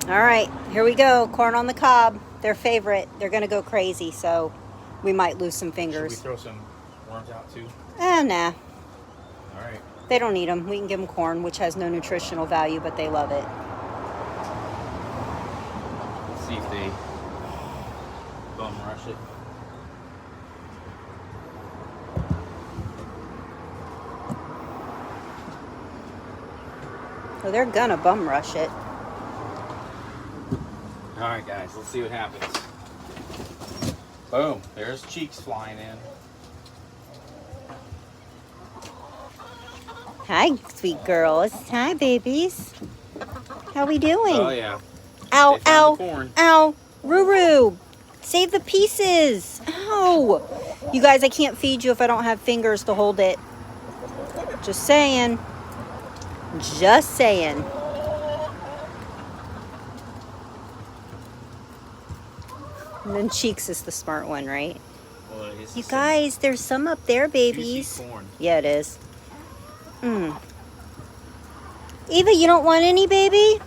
All right, here we go. Corn on the cob, their favorite. They're gonna go crazy, so we might lose some Should we fingers. throw some worms out too? Nah. All right. They don't need them. We can give them corn, which has no nutritional value, but they love it. Let's see if they bum rush it. Oh, they're gonna bum rush it. All right, guys. Let's see what happens. Boom! There's cheeks flying in. Hi, sweet girls. Hi, babies. How we doing? Oh yeah. Ow, They found the ow, corn. ow. Ruru, save the pieces. Ow. You guys, I can't feed you if I don't have fingers to hold it. Just saying. Just saying. And then Cheeks is the smart one, right? Well, it is You some guys, there's some up there, babies. juicy corn. Yeah, it is. Eva, you don't want any, baby?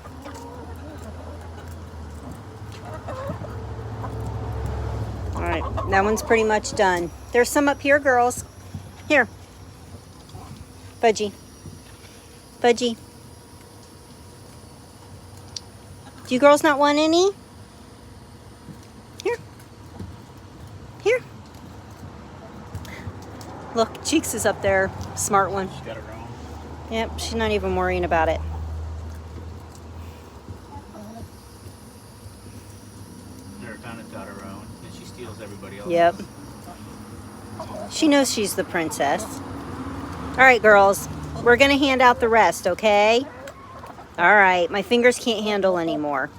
All right, that one's pretty much done. There's some up here, girls. Here. Fudgy. Fudgy. Do you girls not want any? Here. Here. Look, Cheeks is up there. Smart one. She's got her own. Yep, she's not even worrying about it. Americana's got her own, and she steals everybody else's. Yep. She knows she's the princess. All right, girls. We're going to hand out the rest, okay? All right. My fingers can't handle anymore.